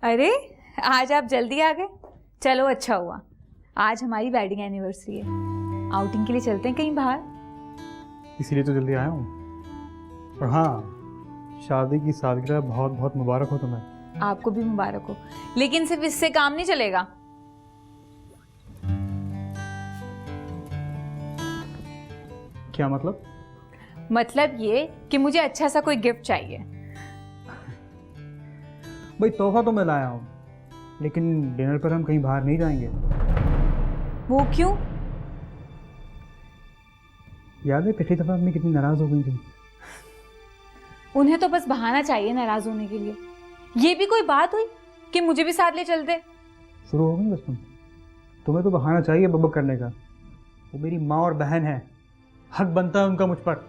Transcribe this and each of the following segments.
अरे आज आप जल्दी आ गए। चलो अच्छा हुआ, आज हमारी वेडिंग एनिवर्सरी है, आउटिंग के लिए चलते हैं कहीं बाहर। इसीलिए तो जल्दी आया हूँ। और हाँ, शादी की सालगिरह बहुत बहुत मुबारक हो तुम्हें। आपको भी मुबारक हो, लेकिन सिर्फ इससे काम नहीं चलेगा। क्या मतलब? मतलब ये कि मुझे अच्छा सा कोई गिफ्ट चाहिए। भाई तोहफा तो मैं लाया हूँ, लेकिन डिनर पर हम कहीं बाहर नहीं जाएंगे। वो क्यों? याद है पिछली दफा अम्मी कितनी नाराज हो गई थी। उन्हें तो बस बहाना चाहिए नाराज होने के लिए। ये भी कोई बात हुई कि मुझे भी साथ ले चलते? शुरू हो गई बस तुम्हें तो बहाना चाहिए बब्बक करने का। वो मेरी माँ और बहन है, हक बनता है उनका मुझ पर।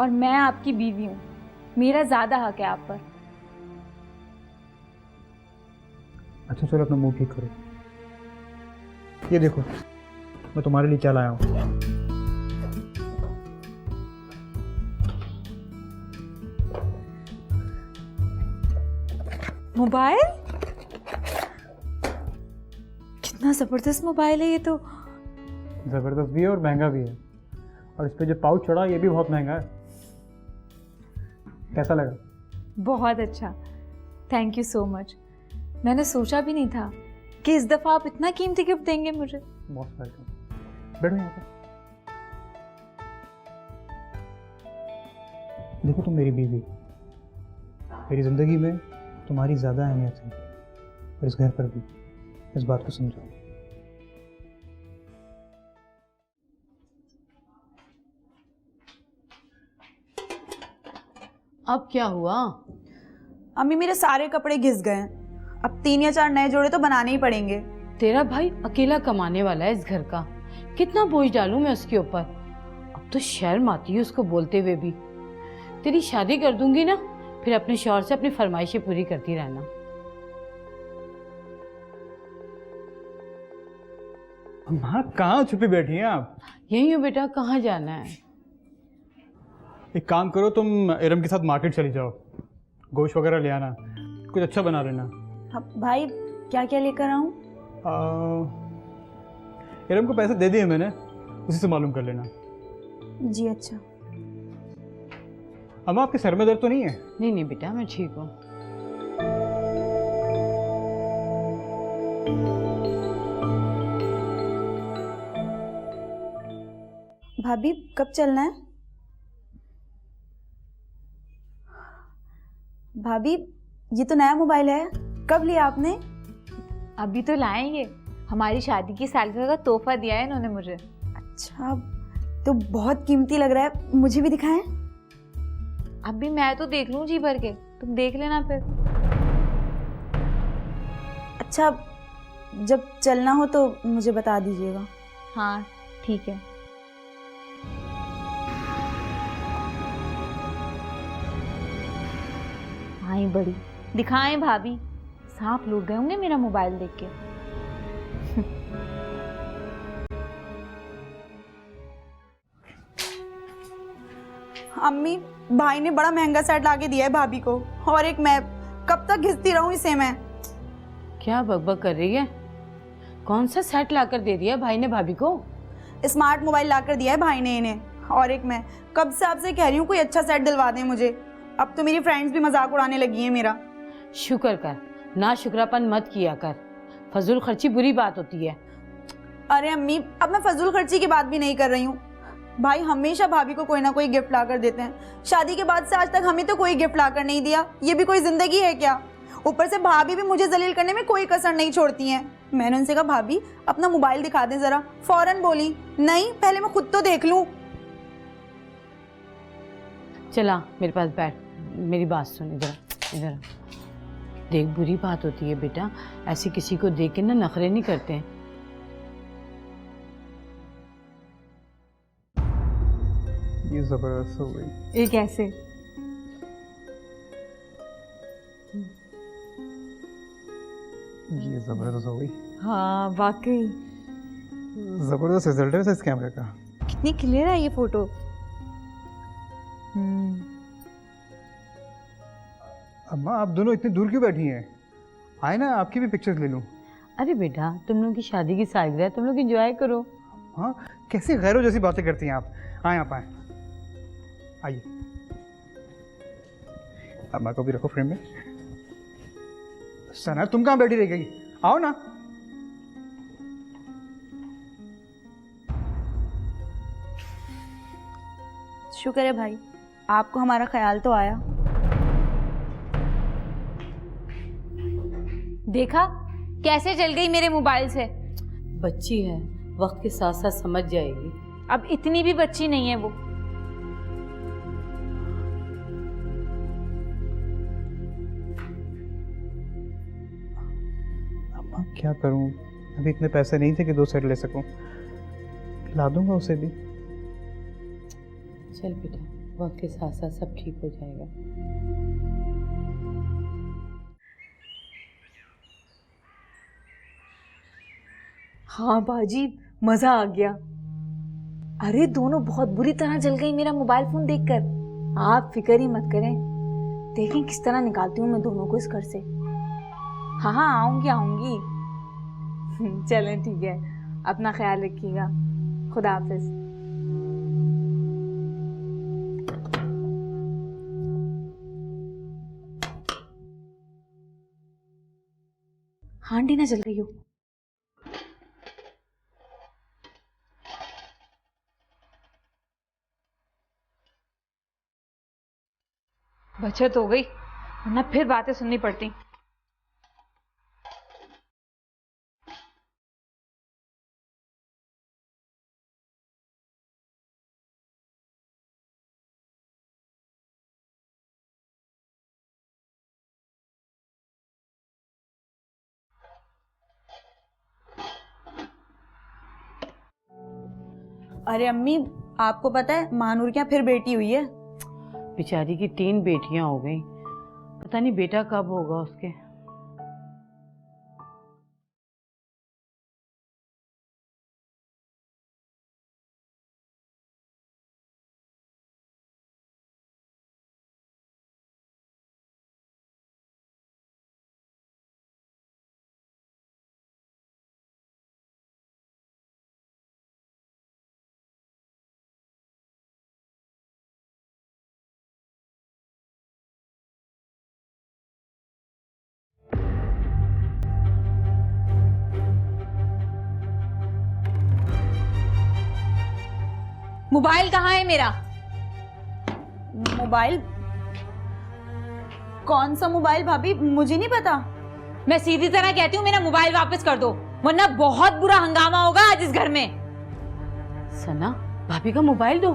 और मैं आपकी बीवी हूँ, मेरा ज्यादा हक है आप पर। अच्छा चलो अपना मुंह ठीक करो। ये देखो मैं तुम्हारे लिए क्या लाया हूँ। मोबाइल? कितना जबरदस्त मोबाइल है ये तो। जबरदस्त भी है और महंगा भी है, और इस पे जो पाउच चढ़ा ये भी बहुत महंगा है। कैसा लगा? बहुत अच्छा, थैंक यू सो मच। मैंने सोचा भी नहीं था कि इस दफा आप इतना कीमती गिफ्ट देंगे मुझे। बहुत वेलकम। बैठो यहाँ पर। देखो तुम मेरी बीवी, मेरी जिंदगी में तुम्हारी ज्यादा अहमियत है, और इस घर पर भी। इस बात को समझो। अब क्या हुआ? अम्मी मेरे सारे कपड़े घिस गए हैं, अब 3 या 4 नए जोड़े तो बनाने ही पड़ेंगे। तेरा भाई अकेला कमाने वाला है इस घर का, कितना बोझ डालूं मैं उसके ऊपर। अब तो शर्म आती है उसको बोलते हुए भी। तेरी शादी कर दूंगी ना, फिर अपने शौहर से अपनी फरमाइशें पूरी करती रहना। माँ कहाँ छुपी बैठी हैं आप? यही हो बेटा, कहाँ जाना है? एक काम करो, तुम इरम के साथ मार्केट चली जाओ, गोश्त वगैरह ले आना, कुछ अच्छा बना लेना। भाई क्या क्या लेकर आऊं? इरम को पैसे दे दिए मैंने, उसी से मालूम कर लेना। जी अच्छा। अम्मा आपके सर में दर्द तो नहीं है? नहीं नहीं बेटा, मैं ठीक हूँ। भाभी कब चलना है? भाभी ये तो नया मोबाइल है, कब लिया आपने? अभी तो लाए ये, हमारी शादी की सालगिरह का तोहफा दिया है इन्होंने मुझे। अच्छा तो बहुत कीमती लग रहा है, मुझे भी दिखाएं। अभी मैं तो देख लूं जी भर के, तुम देख लेना फिर। अच्छा जब चलना हो तो मुझे बता दीजिएगा। हाँ ठीक है। आई बड़ी, दिखाएं भाभी, सांप लूट गए होंगे मेरा मोबाइल देख के। अम्मी भाई ने बड़ा महंगा सेट लाके दिया है भाभी को, और एक मैं कब तक घिसती रहूं इसे मैं? क्या बकबक कर रही है? कौन सा सेट लाकर दे दिया भाई ने भाभी को? स्मार्ट मोबाइल लाकर दिया है भाई ने इन्हें, और एक मैं कब से आपसे कह रही हूँ कोई अच्छा सेट दिलवा दें मुझे। अब तो मेरी फ्रेंड्स भी मजाक उड़ाने लगी हैं मेरा। शुक्र कर, ना शुक्रापन मत किया कर, फजूल खर्ची बुरी बात होती है। अरे अम्मी अब मैं फजूल खर्ची की बात भी नहीं कर रही हूँ। भाई हमेशा भाभी को कोई ना कोई गिफ्ट लाकर देते हैं, शादी के बाद से आज तक हमें तो कोई गिफ्ट लाकर नहीं दिया। ये भी कोई जिंदगी है क्या? ऊपर से भाभी भी मुझे जलील करने में कोई कसर नहीं छोड़ती हैं। मैंने उनसे कहा भाभी अपना मोबाइल दिखा दें जरा, फौरन बोली नहीं पहले मैं खुद तो देख लूं। चला मेरे पास बैठ, मेरी बात सुन, इधर इधर देख। बुरी बात होती है बेटा, ऐसे किसी को देख के ना नखरे नहीं करते हैं। ये जबरदस्त हो गई। ये कैसे? ये जबरदस्त हो गई। हाँ वाकई जबरदस्त रिजल्ट है इस कैमरे का। कितनी क्लियर है ये फोटो। अम्मा आप दोनों इतनी दूर क्यों बैठी हैं? आए ना, आपकी भी पिक्चर्स ले लूँ। अरे बेटा, तुम लोग की शादी की सालगिरह है, तुम लोग एंजॉय करो। हाँ, कैसी गैरों जैसी बातें करती हैं आप। आए आप आए, आइए। अम्मा को भी रखो फ्रेम में। सना, तुम कहाँ बैठी रह गई? आओ ना। शुक्र है भाई, आपको हमारा ख्याल तो आया। देखा कैसे जल गई मेरे मोबाइल से। बच्ची है, वक्त के साथ साथ समझ जाएगी। अब इतनी भी बच्ची नहीं है वो। अम्मा क्या करूं, अभी इतने पैसे नहीं थे कि 2 सेट ले सकूं। ला दूंगा उसे भी। चल बेटा, वक्त के साथ साथ सब ठीक हो जाएगा। हाँ बाजी, मजा आ गया। अरे दोनों बहुत बुरी तरह जल गई मेरा मोबाइल फोन देखकर। आप फिक्र ही मत करें, देखें किस तरह निकालती हूँ मैं दोनों को इस घर से। हाँ हाँ, आऊंगी आऊंगी। चलें ठीक है, अपना ख्याल रखिएगा। खुदा हाफिज। हांडी ना जल गई हो। बचत हो गई, वरना फिर बातें सुननी पड़ती। अरे अम्मी, आपको पता है महानूर के यहाँ फिर बेटी हुई है। बेचारी की 3 बेटियां हो गई, पता नहीं बेटा कब होगा उसके। मोबाइल कहाँ है मेरा? मोबाइल? कौन सा मोबाइल भाभी, मुझे नहीं पता। मैं सीधी तरह कहती हूँ मेरा मोबाइल वापस कर दो, वरना बहुत बुरा हंगामा होगा आज इस घर में। सना, भाभी का मोबाइल दो।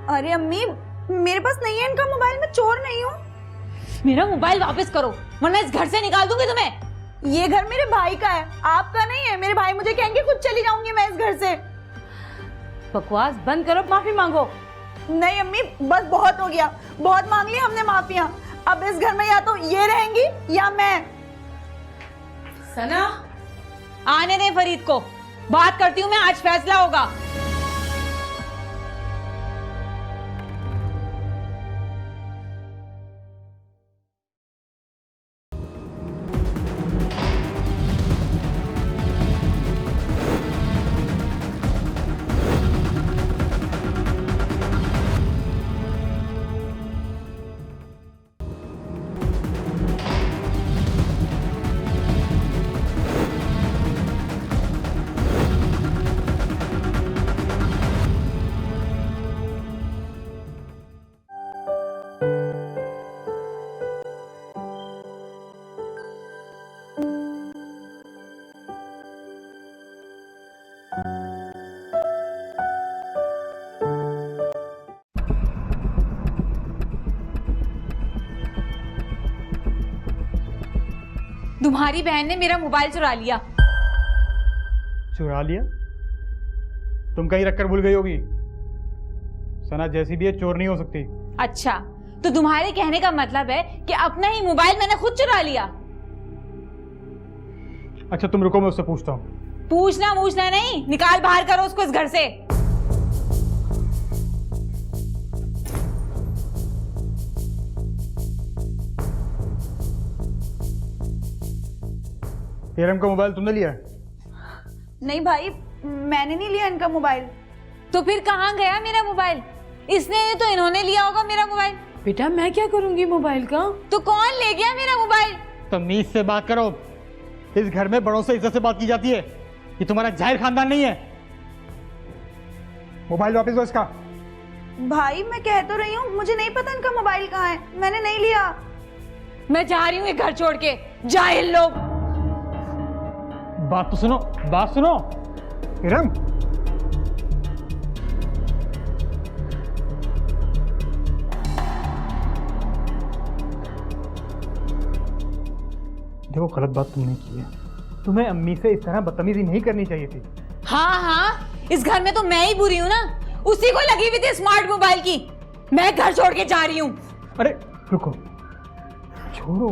अरे अम्मी, मेरे पास नहीं है इनका मोबाइल, मैं चोर नहीं हूँ। मेरा मोबाइल वापस करो, वरना इस घर से निकाल दूंगी तुम्हें। ये घर मेरे भाई का है, आपका नहीं है। मेरे भाई मुझे कहेंगे खुद चली जाऊंगी मैं इस घर से। बकवास बंद करो, माफी मांगो। नहीं अम्मी, बस बहुत हो गया, बहुत मांग ली हमने माफियां। अब इस घर में या तो ये रहेंगी या मैं। सना, आने दें फरीद को, बात करती हूँ मैं, आज फैसला होगा। तुम्हारी बहन ने मेरा मोबाइल चुरा लिया। चुरा लिया? तुम कहीं रखकर भूल गई होगी। सना जैसी भी है, चोर नहीं हो सकती। अच्छा, तो तुम्हारे कहने का मतलब है कि अपना ही मोबाइल मैंने खुद चुरा लिया। अच्छा तुम रुको, मैं उससे पूछता हूँ। पूछना पूछना नहीं, निकाल बाहर करो उसको इस घर से। इरम का मोबाइल तुमने लिया है? नहीं भाई, मैंने नहीं लिया इनका मोबाइल। तो फिर कहाँ गया मेरा मोबाइल? इसने नहीं तो इन्होंने लिया होगा मेरा मोबाइल। बेटा मैं क्या करूंगी मोबाइल का? तो कौन ले गया मेरा मोबाइल? तमीज से बात करो। इस घर में बड़ों से इज्जत से बात की जाती है। ये तुम्हारा जाहिर खानदान नहीं है। मोबाइल वापस दो इसका। भाई मैं कह तो रही हूँ, मुझे नहीं पता इनका मोबाइल कहाँ है, मैंने नहीं लिया। मैं जा रही हूँ ये घर छोड़ के। जाहिल लोग। बात तो सुनो, बात सुनो। इरम, देखो गलत बात तुमने की है। तुम्हें अम्मी से इस तरह बदतमीजी नहीं करनी चाहिए थी। हाँ हाँ, इस घर में तो मैं ही बुरी हूँ ना। उसी को लगी हुई थी स्मार्ट मोबाइल की। मैं घर छोड़ के जा रही हूँ। अरे रुको, छोड़ो,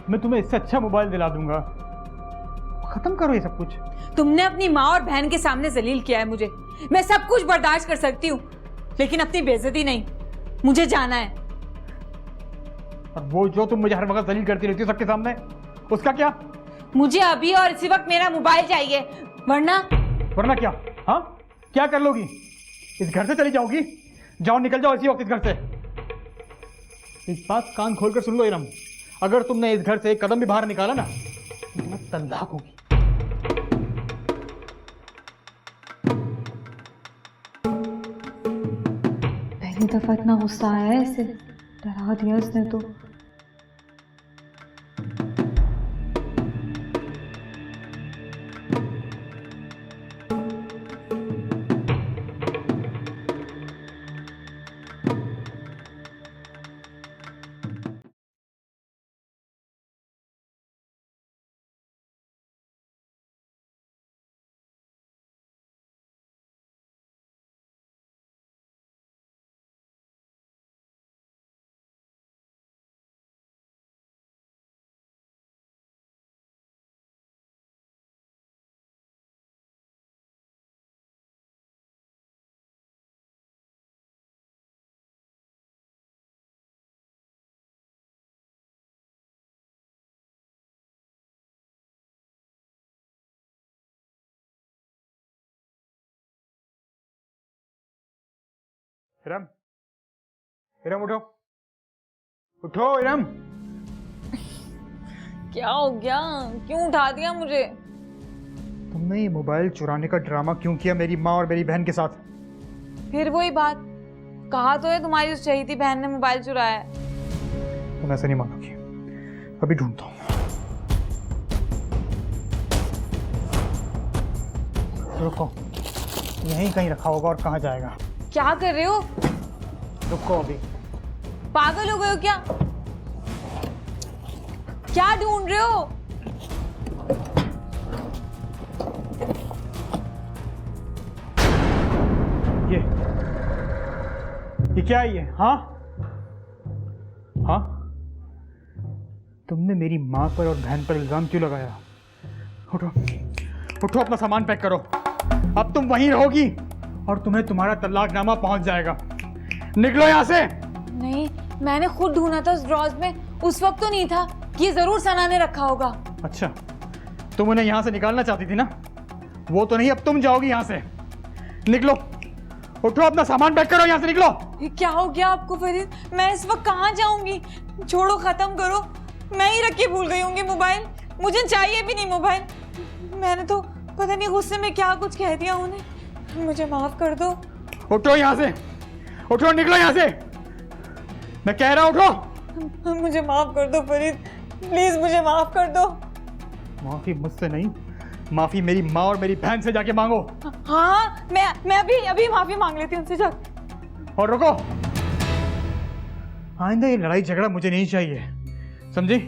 मैं तुम्हें इससे अच्छा मोबाइल दिला दूंगा। खत्म करो ये सब कुछ। तुमने अपनी माँ और बहन के सामने जलील किया है मुझे। मैं सब कुछ बर्दाश्त कर सकती हूँ, लेकिन अपनी बेइज्जती नहीं। मुझे जाना है। और वो जो तुम मुझे हर वक्त जलील करती रहती हो सबके सामने, उसका क्या? मुझे अभी और इसी वक्त मेरा मोबाइल चाहिए, वरना वरना क्या? हाँ, क्या कर लोगी? इस घर से चली जाओगी? जाओ, निकल जाओ इसी वक्त इस घर से। एक बात कान खोलकर सुन लो इरम, अगर तुमने इस घर से एक कदम भी बाहर निकाला ना तो तुम्हें तलाक होगी। पहली दफा इतना गुस्सा आया है इसे, डरा दिया इसने तो। इरम, इरम उठो, उठो इरम। क्या हो गया? क्यों उठा दिया मुझे? तुमने ये मोबाइल चुराने का ड्रामा क्यों किया मेरी माँ और मेरी बहन के साथ? फिर वही बात, कहा तो है तुम्हारी उस चहेती बहन ने मोबाइल चुराया है। तुम ऐसे नहीं मानोगी, अभी ढूंढता हूँ। रुको, यहीं कहीं रखा होगा और कहाँ जाएगा? क्या कर रहे हो? रुको अभी। पागल हो गए हो क्या? क्या ढूंढ रहे हो? ये क्या है ये? हाँ हाँ, तुमने मेरी माँ पर और बहन पर इल्जाम क्यों लगाया? उठो, उठो, अपना सामान पैक करो। अब तुम वहीं रहोगी और तुम्हें तुम्हारा तलाकनामा पहुंच जाएगा। निकलो यहाँ से। नहीं, मैंने खुद ढूंढा था उस ड्रॉज में। उस वक्त तो नहीं था। ये जरूर सना ने रखा होगा। अच्छा, तुम उन्हें यहाँ से निकालना चाहती थी ना? वो तो नहीं, अब तुम जाओगी यहाँ से। निकलो, उठो, अपना सामान पैक करो, यहाँ से निकलो। ये क्या हो गया आपको फरीद? मैं इस वक्त कहाँ जाऊंगी? छोड़ो, खत्म करो। मैं ही रख के भूल गई होंगी मोबाइल। मुझे चाहिए भी नहीं मोबाइल। मैंने तो पता नहीं गुस्से में क्या कुछ कह दिया उन्हें। मुझे माफ कर दो। उठो यहाँ से, उठो, निकलो यहाँ से, मैं कह रहा हूँ उठो। मुझे माफ कर दो फरीद, प्लीज मुझे माफ कर दो। माफी मुझसे नहीं, माफी मेरी माँ और मेरी बहन से जाके मांगो। हाँ, मैं अभी माफी मांग लेती हूँ उनसे जाके। और रुको, आइंदा ये लड़ाई झगड़ा मुझे नहीं चाहिए, समझी?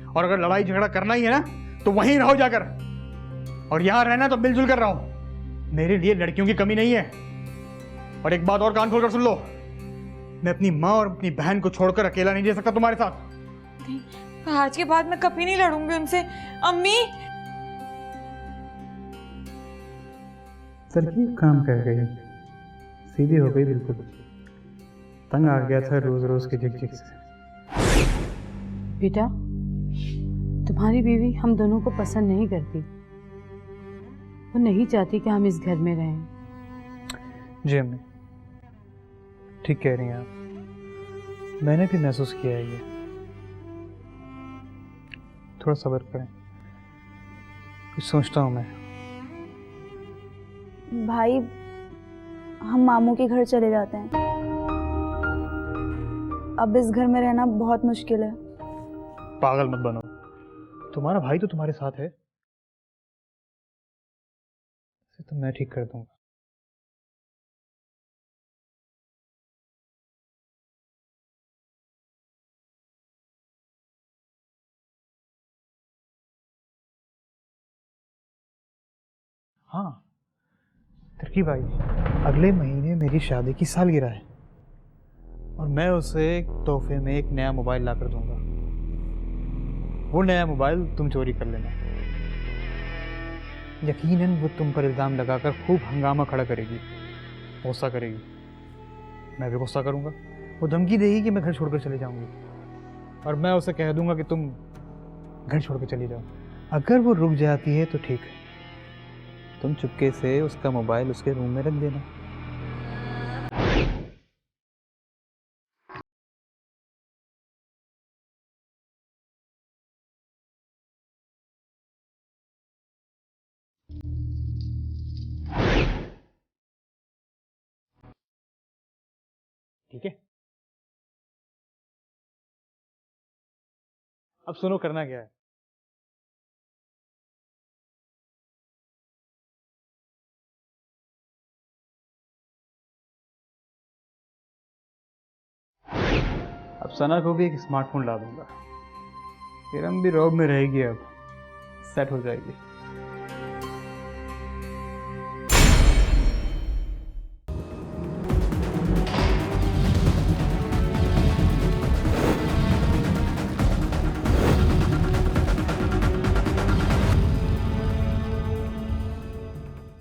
और अगर लड़ाई झगड़ा करना ही है ना तो वहीं रहो जाकर, और यहाँ रहना तो मिलजुल कर रहो। मेरे लिए लड़कियों की कमी नहीं है। और एक बात और कान खोलकर सुन लो, मैं अपनी माँ और अपनी बहन को छोड़कर अकेला नहीं रह सकता तुम्हारे साथ। नहीं, आज के बाद मैं कभी नहीं लड़ूंगी उनसे। अम्मी, तरकीब काम कर गई, सीधी हो गई बिल्कुल। तंग आ गया था रोज रोज के झिकझिक से। बेटा तुम्हारी बीवी हम दोनों को पसंद नहीं करती, वो नहीं चाहती कि हम इस घर में रहें। जी अम्मी, ठीक कह रही हैं आप, मैंने भी महसूस किया है ये। थोड़ा सब्र करें, कुछ सोचता हूँ मैं। भाई हम मामू के घर चले जाते हैं, अब इस घर में रहना बहुत मुश्किल है। पागल मत बनो, तुम्हारा भाई तो तुम्हारे साथ है, इसे तो मैं ठीक कर दूंगा। हाँ तरकीब भाई, अगले महीने मेरी शादी की सालगिरह है और मैं उसे तोहफे में एक नया मोबाइल ला कर दूंगा। वो नया मोबाइल तुम चोरी कर लेना। यकीनन वो तुम पर इल्ज़ाम लगाकर खूब हंगामा खड़ा करेगी, गुस्सा करेगी, मैं भी गुस्सा करूंगा। वो धमकी देगी कि मैं घर छोड़कर चले जाऊंगी और मैं उसे कह दूंगा कि तुम घर छोड़कर चली जाओ। अगर वो रुक जाती है तो ठीक है, तुम चुपके से उसका मोबाइल उसके रूम में रख देना। ठीक है, अब सुनो करना क्या है। अब सना को भी एक स्मार्टफोन ला दूंगा, किरण भी रॉब में रहेगी, अब सेट हो जाएगी।